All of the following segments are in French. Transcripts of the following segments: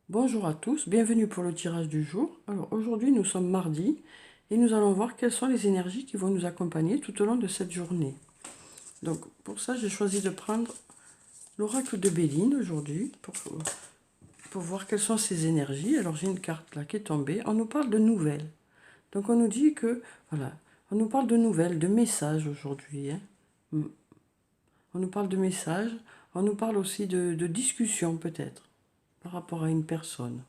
Bonjour à tous, bienvenue pour le tirage du jour. Alors aujourd'hui nous sommes mardi et nous allons voir quelles sont les énergies qui vont nous accompagner tout au long de cette journée. Donc pour ça j'ai choisi de prendre l'oracle de Béline aujourd'hui pour voir quelles sont ces énergies. Alors j'ai une carte là qui est tombée, on nous parle de nouvelles. Donc on nous dit que, voilà, on nous parle de nouvelles, de messages aujourd'hui. On nous parle de messages, on nous parle aussi de discussions peut-être par rapport à une personne.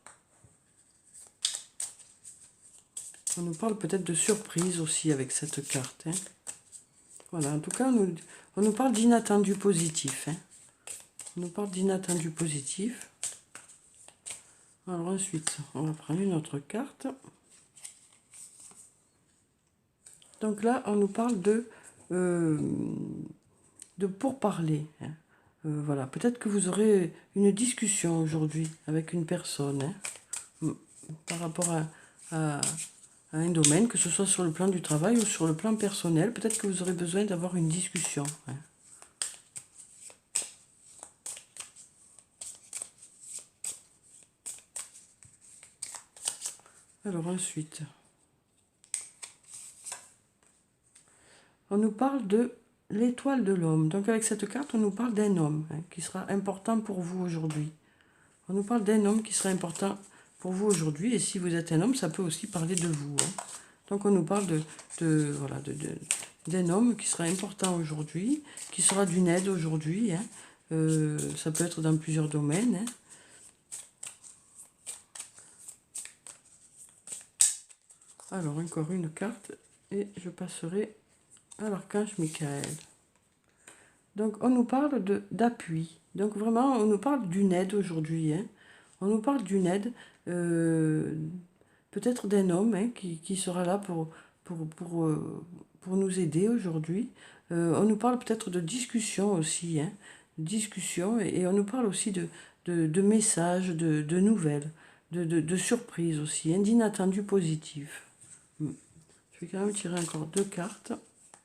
On nous parle peut-être de surprise aussi avec cette carte. Voilà, en tout cas, on nous parle d'inattendu positif. On nous parle d'inattendu positif. Alors ensuite, on va prendre une autre carte. Donc là, on nous parle de pourparler. Voilà, peut-être que vous aurez une discussion aujourd'hui avec une personne par rapport à un domaine, que ce soit sur le plan du travail ou sur le plan personnel. Peut-être que vous aurez besoin d'avoir une discussion. Alors ensuite, on nous parle de l'étoile de l'homme. Donc avec cette carte, on nous parle d'un homme qui sera important pour vous aujourd'hui. On nous parle d'un homme qui sera important pour vous aujourd'hui. Et si vous êtes un homme, ça peut aussi parler de vous. Donc on nous parle d'un homme qui sera important aujourd'hui, qui sera d'une aide aujourd'hui. Ça peut être dans plusieurs domaines. Alors encore une carte et je passerai à l'archange Michael. Donc on nous parle d'appui. Donc vraiment on nous parle d'une aide aujourd'hui. On nous parle d'une aide, peut-être d'un homme qui sera là pour nous aider aujourd'hui. On nous parle peut-être de discussion aussi. Discussion et on nous parle aussi de messages, de nouvelles, de surprises aussi, d'inattendu positif. Je vais quand même tirer encore deux cartes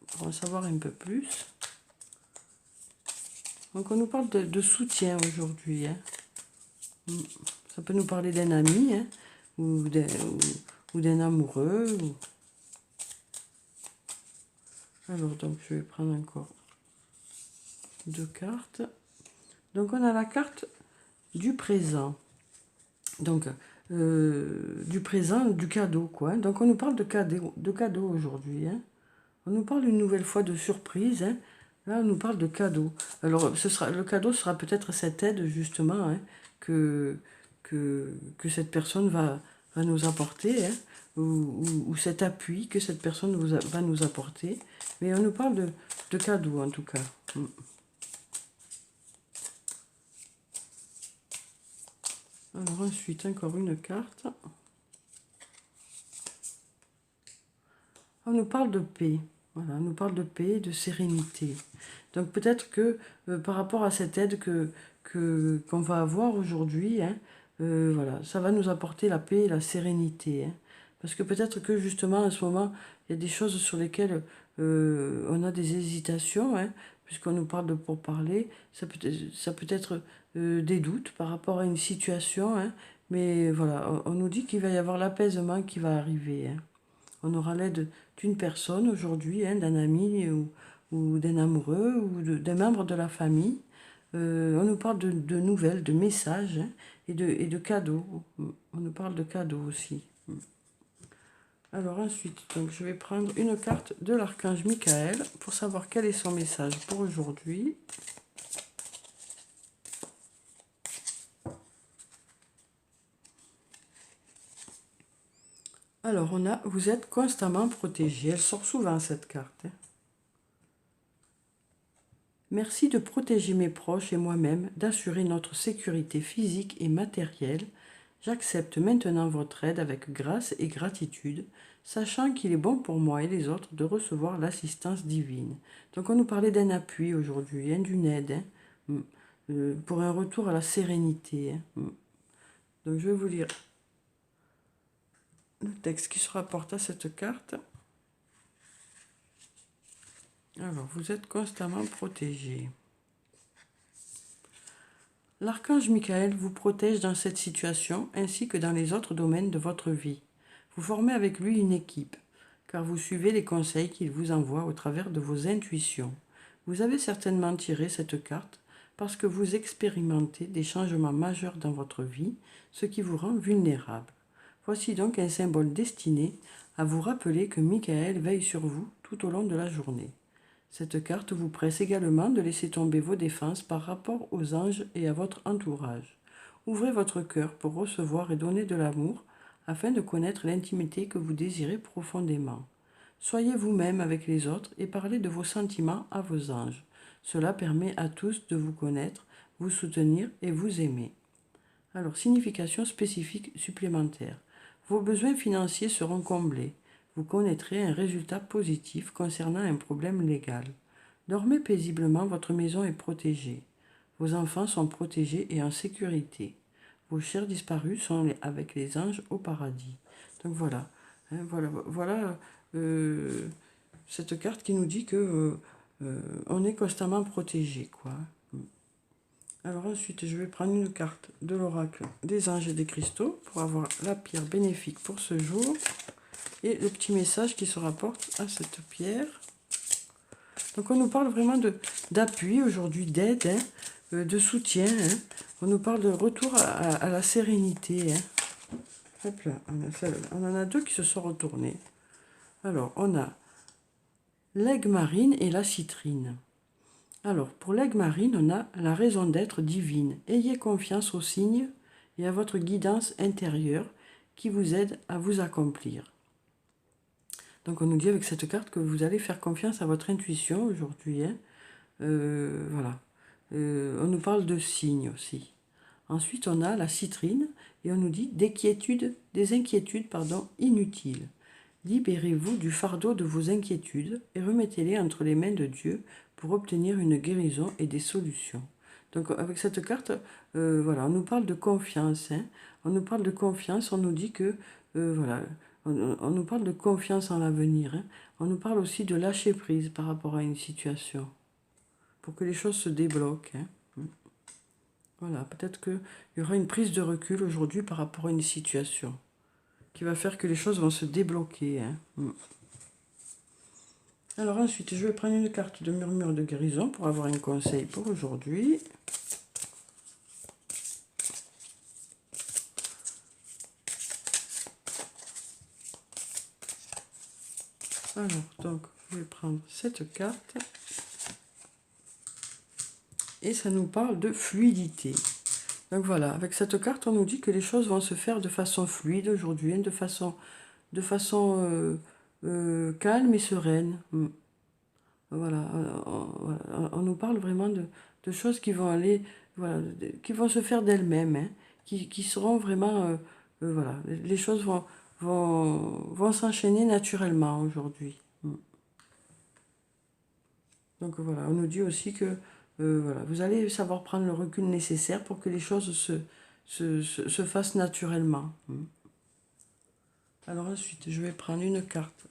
pour en savoir un peu plus. Donc on nous parle de soutien aujourd'hui. Ça peut nous parler d'un ami ou d'un amoureux. Alors donc je vais prendre encore deux cartes. Donc on a la carte du présent. Donc du présent, du cadeau quoi. Donc on nous parle de cadeau aujourd'hui. On nous parle une nouvelle fois de surprise. Là, on nous parle de cadeau. Alors, le cadeau sera peut-être cette aide, justement, que, que cette personne va nous apporter, ou cet appui que cette personne va nous apporter. Mais on nous parle de cadeau, en tout cas. Alors, ensuite, encore une carte. On nous parle de paix. Voilà, on nous parle de paix, de sérénité. Donc peut-être que par rapport à cette aide qu'on va avoir aujourd'hui, voilà, ça va nous apporter la paix et la sérénité. Parce que peut-être que justement, en ce moment, il y a des choses sur lesquelles on a des hésitations, puisqu'on nous parle de pourparler. Ça peut être des doutes par rapport à une situation, mais voilà, on nous dit qu'il va y avoir l'apaisement qui va arriver. On aura l'aide d'une personne aujourd'hui, d'un ami ou d'un amoureux ou d'un membre de la famille. On nous parle de nouvelles, de messages et de cadeaux. On nous parle de cadeaux aussi. Alors ensuite, donc, je vais prendre une carte de l'archange Michael pour savoir quel est son message pour aujourd'hui. Alors on a, vous êtes constamment protégé. Elle sort souvent cette carte. Merci de protéger mes proches et moi-même, d'assurer notre sécurité physique et matérielle. J'accepte maintenant votre aide avec grâce et gratitude, sachant qu'il est bon pour moi et les autres de recevoir l'assistance divine. Donc on nous parlait d'un appui aujourd'hui, d'une aide, pour un retour à la sérénité. Donc je vais vous lire le texte qui se rapporte à cette carte. Alors, vous êtes constamment protégé. L'archange Michael vous protège dans cette situation ainsi que dans les autres domaines de votre vie. Vous formez avec lui une équipe, car vous suivez les conseils qu'il vous envoie au travers de vos intuitions. Vous avez certainement tiré cette carte parce que vous expérimentez des changements majeurs dans votre vie, ce qui vous rend vulnérable. Voici donc un symbole destiné à vous rappeler que Michael veille sur vous tout au long de la journée. Cette carte vous presse également de laisser tomber vos défenses par rapport aux anges et à votre entourage. Ouvrez votre cœur pour recevoir et donner de l'amour afin de connaître l'intimité que vous désirez profondément. Soyez vous-même avec les autres et parlez de vos sentiments à vos anges. Cela permet à tous de vous connaître, vous soutenir et vous aimer. Alors, signification spécifique supplémentaire. Vos besoins financiers seront comblés. Vous connaîtrez un résultat positif concernant un problème légal. Dormez paisiblement, votre maison est protégée. Vos enfants sont protégés et en sécurité. Vos chers disparus sont avec les anges au paradis. Donc voilà, voilà euh, cette carte qui nous dit que on est constamment protégé, quoi. Alors ensuite, je vais prendre une carte de l'oracle des anges et des cristaux pour avoir la pierre bénéfique pour ce jour et le petit message qui se rapporte à cette pierre. Donc on nous parle vraiment d'appui aujourd'hui, d'aide, hein, de soutien. Hein. On nous parle de retour à la sérénité. Hein. Hop là, on en a deux qui se sont retournés. Alors, on a l'aigle marine et la citrine. Alors, pour l'aigle marine, on a la raison d'être divine. Ayez confiance aux signes et à votre guidance intérieure qui vous aide à vous accomplir. Donc, on nous dit avec cette carte que vous allez faire confiance à votre intuition aujourd'hui. Hein. Voilà. On nous parle de signes aussi. Ensuite, on a la citrine et on nous dit des inquiétudes inutiles. Libérez-vous du fardeau de vos inquiétudes et remettez-les entre les mains de Dieu pour obtenir une guérison et des solutions. Donc avec cette carte, voilà, on nous parle de confiance. Hein. On nous parle de confiance, on nous dit que, voilà, on nous parle de confiance en l'avenir. Hein. On nous parle aussi de lâcher prise par rapport à une situation, pour que les choses se débloquent. Hein. Voilà, peut-être qu'il y aura une prise de recul aujourd'hui par rapport à une situation qui va faire que les choses vont se débloquer. Hein. Alors ensuite, je vais prendre une carte de murmure de guérison pour avoir un conseil pour aujourd'hui. Alors, donc, je vais prendre cette carte. Et ça nous parle de fluidité. Donc voilà, avec cette carte, on nous dit que les choses vont se faire de façon fluide aujourd'hui, hein, de façon calme et sereine. Voilà, on nous parle vraiment de choses qui vont aller, voilà, qui vont se faire d'elles-mêmes, hein, qui seront vraiment, voilà, les choses vont s'enchaîner naturellement aujourd'hui. Donc voilà, on nous dit aussi que voilà, vous allez savoir prendre le recul nécessaire pour que les choses se fassent naturellement. Alors ensuite, je vais prendre une carte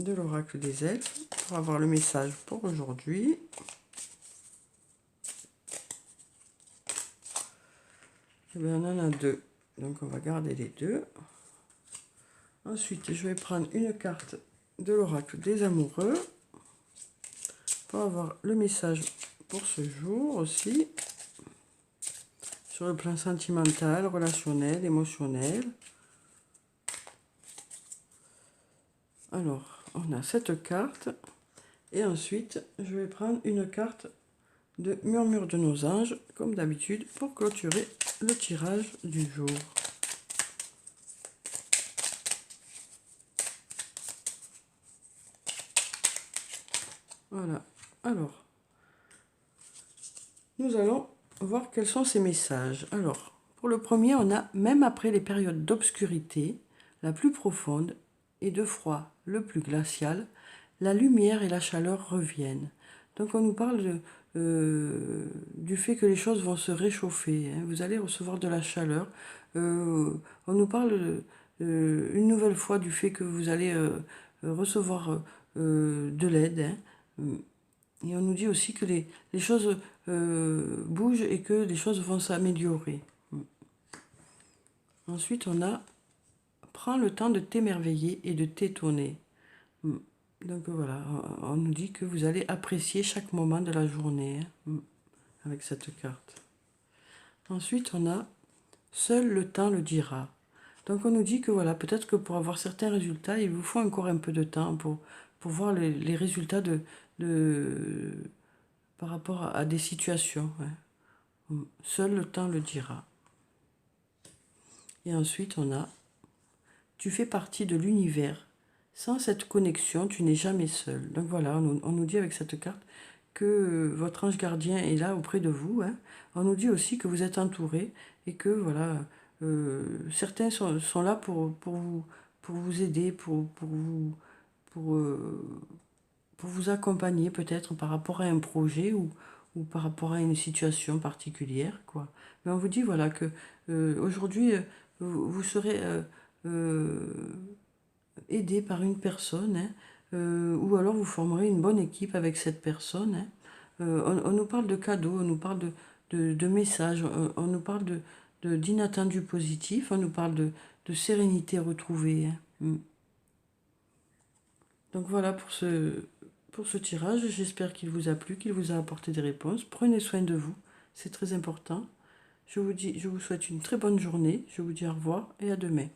de l'oracle des elfes pour avoir le message pour aujourd'hui. Et bien, on en a deux, donc on va garder les deux. Ensuite, je vais prendre une carte de l'oracle des amoureux pour avoir le message pour ce jour aussi, sur le plan sentimental, relationnel, émotionnel. Alors, on a cette carte. Et ensuite, je vais prendre une carte de murmure de nos anges, comme d'habitude, pour clôturer le tirage du jour. Voilà. Alors, nous allons voir quels sont ces messages. Alors, pour le premier, on a « Même après les périodes d'obscurité, la plus profonde, et de froid, le plus glacial, la lumière et la chaleur reviennent. » Donc, on nous parle du fait que les choses vont se réchauffer. Hein. Vous allez recevoir de la chaleur. On nous parle une nouvelle fois du fait que vous allez recevoir de l'aide. Hein. Et on nous dit aussi que les choses bougent et que les choses vont s'améliorer. Ensuite, on a prends le temps de t'émerveiller et de t'étonner. Donc voilà, on nous dit que vous allez apprécier chaque moment de la journée avec cette carte. Ensuite, on a seul le temps le dira. Donc on nous dit que voilà, peut-être que pour avoir certains résultats, il vous faut encore un peu de temps pour voir les résultats de, par rapport à des situations. Seul le temps le dira. Et ensuite, on a tu fais partie de l'univers. Sans cette connexion, tu n'es jamais seul. Donc voilà, on nous dit avec cette carte que votre ange gardien est là auprès de vous. On nous dit aussi que vous êtes entouré et que voilà, certains sont là pour vous aider, pour, euh, pour vous accompagner peut-être par rapport à un projet ou par rapport à une situation particulière, quoi. Mais on vous dit voilà que aujourd'hui vous serez euh, aidé par une personne, ou alors vous formerez une bonne équipe avec cette personne. On nous parle de cadeaux, on nous parle de messages, on nous parle d'inattendus positifs, on nous parle de sérénité retrouvée. Donc voilà pour ce tirage. J'espère qu'il vous a plu, qu'il vous a apporté des réponses. Prenez soin de vous, c'est très important. Je vous souhaite une très bonne journée. Je vous dis au revoir et à demain.